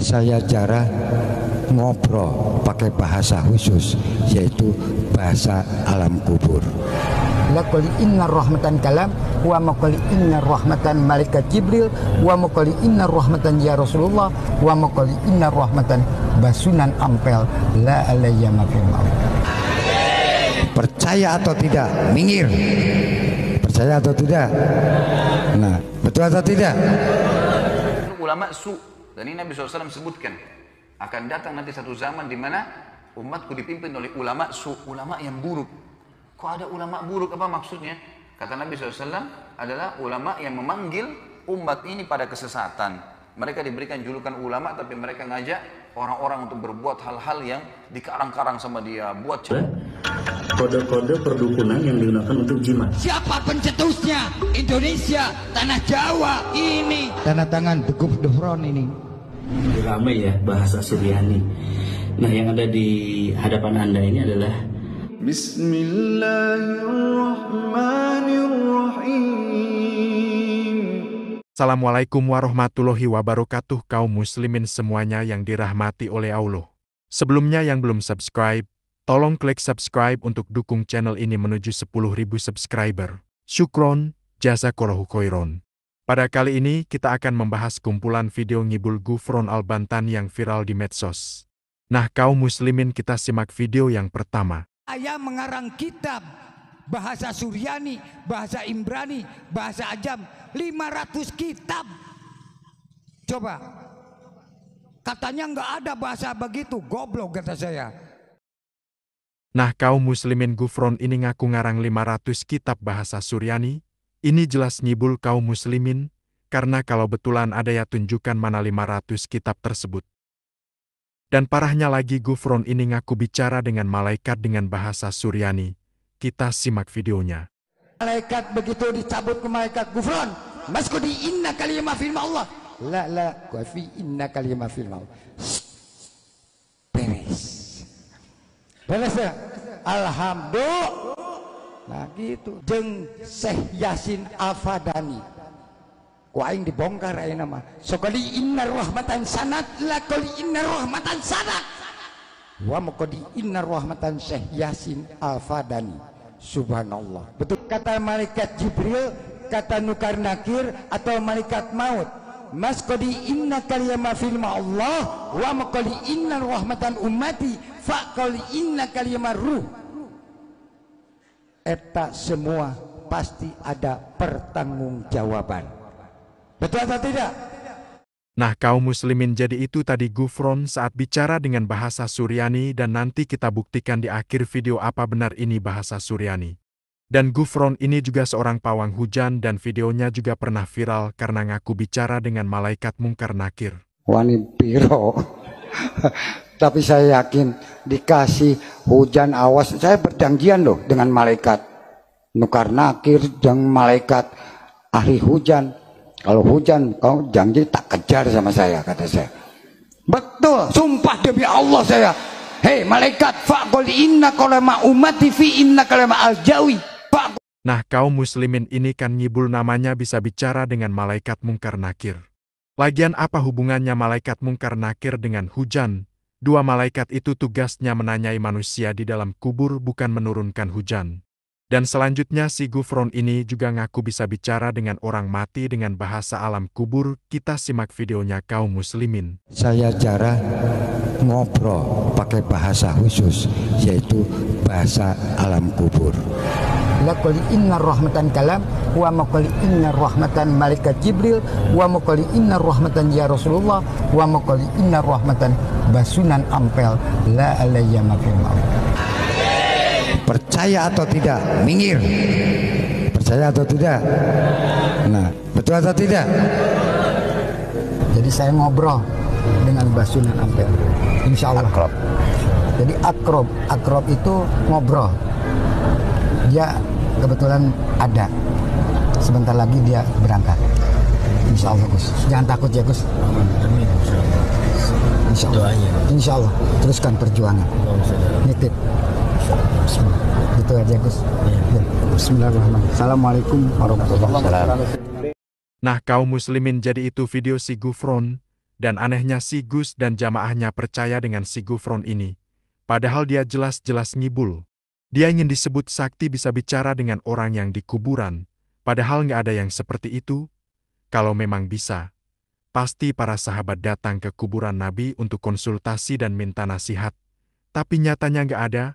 Saya cara ngobrol pakai bahasa khusus, yaitu bahasa alam kubur. Laqali inna rahmatan kalam wa maqali inna rahmatan malaikat Jibril wa maqali inna rahmatan ya Rasulullah wa maqali inna rahmatan basunan ampel la alayya mafil maut. Percaya atau tidak? Minggir. Percaya atau tidak? Nah, betul atau tidak? Ulama su, dan ini Nabi SAW sebutkan akan datang nanti satu zaman di mana umatku dipimpin oleh ulama su, ulama yang buruk. Kok ada ulama buruk, apa maksudnya? Kata Nabi SAW adalah ulama yang memanggil umat ini pada kesesatan. Mereka diberikan julukan ulama, tapi mereka ngajak orang-orang untuk berbuat hal-hal yang dikarang-karang sama dia, buat kode-kode perdukunan yang digunakan untuk jimat. Siapa pencetusnya? Indonesia, tanah Jawa ini. Tanda tangan The Front ini. Ramai ya bahasa Suryani. Nah, yang ada di hadapan Anda ini adalah Bismillahirrahmanirrahim. Assalamualaikum warahmatullahi wabarakatuh, kaum muslimin semuanya yang dirahmati oleh Allah. Sebelumnya yang belum subscribe, tolong klik subscribe untuk dukung channel ini menuju 10.000 subscriber. Syukron, jazakallahu khairon. Pada kali ini kita akan membahas kumpulan video ngibul Ghufron Al-Bantan yang viral di medsos. Nah, kaum muslimin, kita simak video yang pertama. Saya mengarang kitab bahasa Suryani, bahasa Imbrani, bahasa Ajam, 500 kitab. Coba, katanya nggak ada bahasa begitu, goblok kata saya. Nah, kaum muslimin, Ghufron ini ngaku ngarang 500 kitab bahasa Suryani. Ini jelas ngibul kaum muslimin, karena kalau betulan ada ya tunjukkan mana 500 kitab tersebut. Dan parahnya lagi, Ghufron ini ngaku bicara dengan malaikat dengan bahasa Suryani. Kita simak videonya. Malaikat begitu dicabut ke malaikat Ghufron, masku di inna kalimah firman Allah. La fi inna kalimah firman Allah. Beres. Beres ya? Alhamdulillah. Nah gitu. Jeung Syekh Yasin Al-Fadani. Ku aing dibongkar aya nama. Sokali inna rahmatan sanad la qali inna rahmatan sanad. Wa maqadi inna rahmatan Syekh Yasin Al-Fadani. Subhanallah. Betul kata malaikat Jibril, kata Nukar Nakir atau malaikat maut. Mas qadi inna kalimah firma Allah wa maqali inna rahmatan ummati fa qali inna kalimah ruh. Eta semua pasti ada pertanggungjawaban. Betul atau tidak? Nah, kaum muslimin, jadi itu tadi Ghufron saat bicara dengan bahasa Suryani, dan nanti kita buktikan di akhir video apa benar ini bahasa Suryani. Dan Ghufron ini juga seorang pawang hujan, dan videonya juga pernah viral karena ngaku bicara dengan malaikat Mungkar Nakir. Wani piro. Tapi saya yakin dikasih hujan awas. Saya berjanjian loh dengan malaikat Nukar Nakir dan malaikat ahli hujan. Kalau hujan, kau janji tak kejar sama saya, kata saya. Betul, sumpah demi Allah saya. Hei malaikat, faqul inna kalama ummati fi inna kalama al-jawi. Nah, kaum muslimin ini kan ngibul namanya bisa bicara dengan malaikat Mungkar Nakir. Lagian apa hubungannya malaikat Mungkar Nakir dengan hujan? Dua malaikat itu tugasnya menanyai manusia di dalam kubur, bukan menurunkan hujan. Dan selanjutnya si Ghufron ini juga ngaku bisa bicara dengan orang mati dengan bahasa alam kubur. Kita simak videonya kaum muslimin. Saya cara ngobrol pakai bahasa khusus, yaitu bahasa alam kubur. Laqali inna rahmatan kalam wa maqali inna rahmatan malaikat Jibril wa maqali inna rahmatan ya Rasulullah wa maqali inna rahmatan basunan ampel la alayya mafil maut. Percaya atau tidak? Minggir. Percaya atau tidak? Nah, betul atau tidak? Jadi saya ngobrol dengan basunan ampel, insya Allah. Akrob. Jadi akrob itu ngobrol. Dia kebetulan ada. Sebentar lagi dia berangkat. Insya Allah Gus. Jangan takut ya Gus. Insya Allah. Insya Allah. Teruskan perjuangan. Nitip. Gitu aja Gus. Bismillahirrahmanirrahim. Assalamualaikum warahmatullahi wabarakatuh. Nah, kaum muslimin, jadi itu video si Ghufron. Dan anehnya si Gus dan jamaahnya percaya dengan si Gufron ini. Padahal dia jelas-jelas ngibul. Dia ingin disebut sakti bisa bicara dengan orang yang di kuburan. Padahal nggak ada yang seperti itu. Kalau memang bisa, pasti para sahabat datang ke kuburan Nabi untuk konsultasi dan minta nasihat. Tapi nyatanya nggak ada.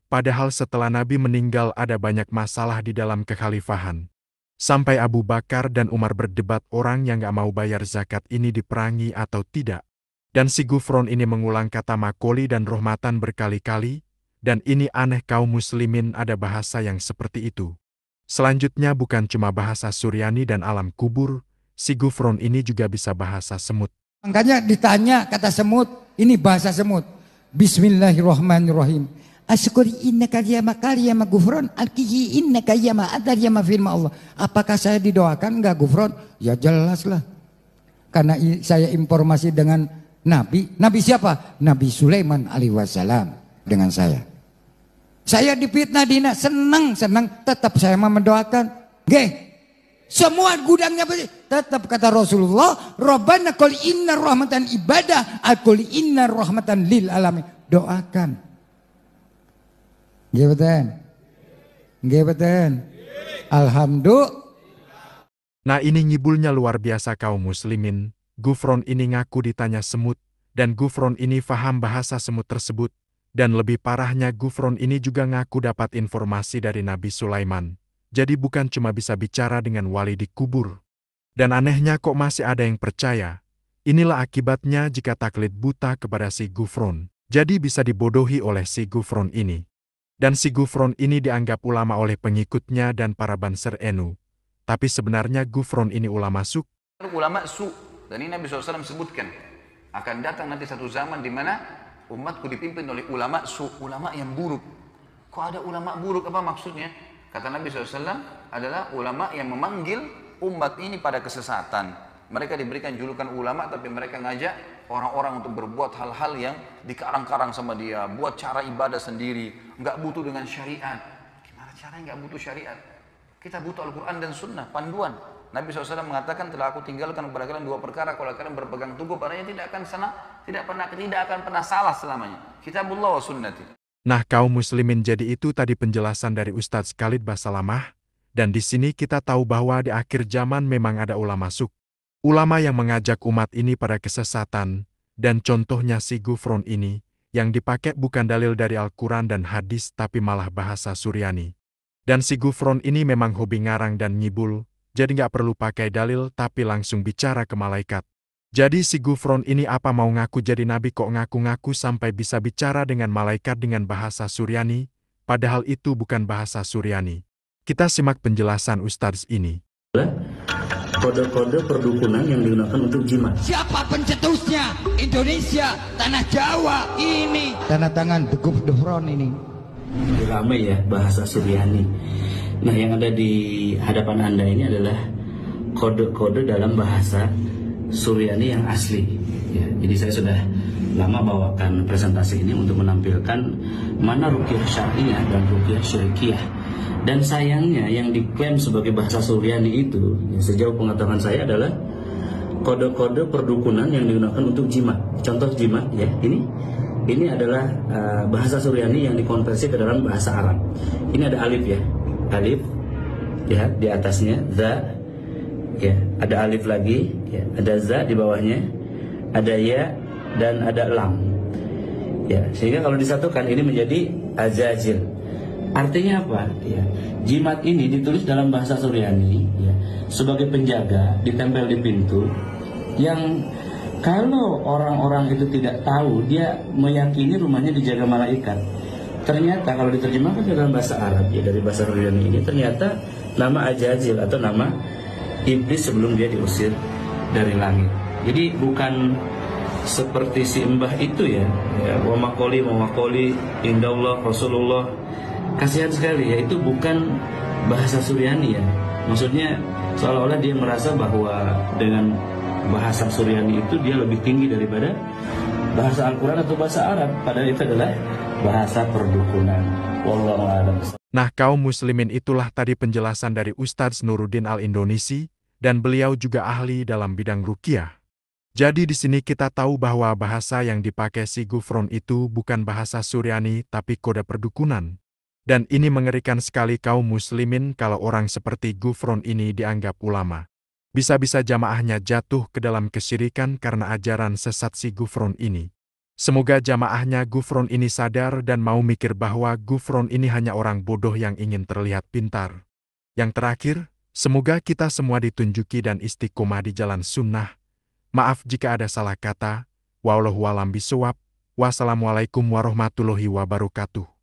Padahal setelah Nabi meninggal ada banyak masalah di dalam kekhalifahan. Sampai Abu Bakar dan Umar berdebat orang yang nggak mau bayar zakat ini diperangi atau tidak. Dan si Gufron ini mengulang kata makoli dan rahmatan berkali-kali, dan ini aneh kaum muslimin ada bahasa yang seperti itu. Selanjutnya bukan cuma bahasa Suryani dan alam kubur, si Gufron ini juga bisa bahasa semut. Makanya ditanya kata semut, ini bahasa semut. Bismillahirrahmanirrahim. Asyukuri innaka ya gufron alkiyi innaka ya ma'adar ya firman Allah. Apakah saya didoakan enggak gufron? Ya jelas lah. Karena saya informasi dengan Nabi. Nabi siapa? Nabi Sulaiman alaihi wasallam dengan saya. Saya difitnah dina senang tetap saya mendoakan. Nggih. Semua gudangnya tetap kata Rasulullah, Rabbana qul inna rahmatan ibadah, qul inna rahmatan lil alamin. Doakan. Nggih betul. Alhamdulillah. Nah ini ngibulnya luar biasa kaum muslimin. Gufron ini ngaku ditanya semut, dan Gufron ini faham bahasa semut tersebut. Dan lebih parahnya Gufron ini juga ngaku dapat informasi dari Nabi Sulaiman. Jadi bukan cuma bisa bicara dengan wali di kubur. Dan anehnya kok masih ada yang percaya. Inilah akibatnya jika taklid buta kepada si Gufron. Jadi bisa dibodohi oleh si Gufron ini. Dan si Gufron ini dianggap ulama oleh pengikutnya dan para Banser NU. Tapi sebenarnya Gufron ini ulama suk. Ulama su. Dan ini Nabi SAW sebutkan. Akan datang nanti satu zaman di mana umatku dipimpin oleh ulama su. Ulama yang buruk. Kok ada ulama buruk apa maksudnya? Kata Nabi SAW adalah ulama yang memanggil umat ini pada kesesatan. Mereka diberikan julukan ulama tapi mereka ngajak orang-orang untuk berbuat hal-hal yang dikarang-karang sama dia. Buat cara ibadah sendiri. Nggak butuh dengan syariat. Gimana caranya nggak butuh syariat? Kita butuh Al-Quran dan Sunnah, panduan. Nabi SAW mengatakan telah aku tinggalkan kepada kalian dua perkara. Kalau kalian berpegang teguh padanya tidak akan pernah salah selamanya. Kitabullah wa sunnati. Nah kaum muslimin jadi itu tadi penjelasan dari Ustadz Khalid Basalamah. Dan di sini kita tahu bahwa di akhir zaman memang ada ulama suk. Ulama yang mengajak umat ini pada kesesatan, dan contohnya si Gufron ini, yang dipakai bukan dalil dari Al-Quran dan hadis tapi malah bahasa Suryani. Dan si Gufron ini memang hobi ngarang dan ngibul, jadi nggak perlu pakai dalil tapi langsung bicara ke malaikat. Jadi si Gufron ini apa mau ngaku jadi nabi kok ngaku-ngaku sampai bisa bicara dengan malaikat dengan bahasa Suryani, padahal itu bukan bahasa Suryani. Kita simak penjelasan Ustadz ini. Kode-kode perdukunan yang digunakan untuk jimat. Siapa pencetusnya? Indonesia, tanah Jawa ini. Tanda tangan The Gufron ini. Ramai ya bahasa Suryani. Nah yang ada di hadapan Anda ini adalah kode-kode dalam bahasa Suryani yang asli. Ya, jadi saya sudah lama bawakan presentasi ini untuk menampilkan mana ruqyah syar'iyah dan ruqyah syirkiyah. Dan sayangnya yang diklaim sebagai bahasa Suryani itu, ya, sejauh pengetahuan saya adalah kode-kode perdukunan yang digunakan untuk jimat. Contoh jimat ya, ini adalah bahasa Suryani yang dikonversi ke dalam bahasa Arab. Ini ada alif ya, alif ya di atasnya, za ya, ada alif lagi, ya, ada za di bawahnya, ada ya dan ada lam. Ya, sehingga kalau disatukan ini menjadi azazil. Artinya apa? Ya, jimat ini ditulis dalam bahasa Suryani ya, sebagai penjaga, ditempel di pintu, yang kalau orang-orang itu tidak tahu, dia meyakini rumahnya dijaga malaikat. Ternyata kalau diterjemahkan ke dalam bahasa Arab ya, dari bahasa Suryani ini ternyata nama Ajazil atau nama iblis sebelum dia diusir dari langit. Jadi bukan seperti si mbah itu ya, wa makoli indallah Rasulullah. Kasihan sekali ya, itu bukan bahasa Suryani ya. Maksudnya seolah-olah dia merasa bahwa dengan bahasa Suryani itu dia lebih tinggi daripada bahasa Al-Quran atau bahasa Arab. Padahal itu adalah bahasa perdukunan. Wallahu a'lam. Nah kaum muslimin itulah tadi penjelasan dari Ustadz Nuruddin Al-Indonesi, dan beliau juga ahli dalam bidang ruqyah. Jadi di sini kita tahu bahwa bahasa yang dipakai si Gufron itu bukan bahasa Suryani tapi kode perdukunan. Dan ini mengerikan sekali kaum muslimin kalau orang seperti Gufron ini dianggap ulama. Bisa-bisa jamaahnya jatuh ke dalam kesyirikan karena ajaran sesat si Gufron ini. Semoga jamaahnya Gufron ini sadar dan mau mikir bahwa Gufron ini hanya orang bodoh yang ingin terlihat pintar. Yang terakhir, semoga kita semua ditunjuki dan istiqomah di jalan sunnah. Maaf jika ada salah kata. Wallahu a'lam bishawab. Wassalamualaikum warahmatullahi wabarakatuh.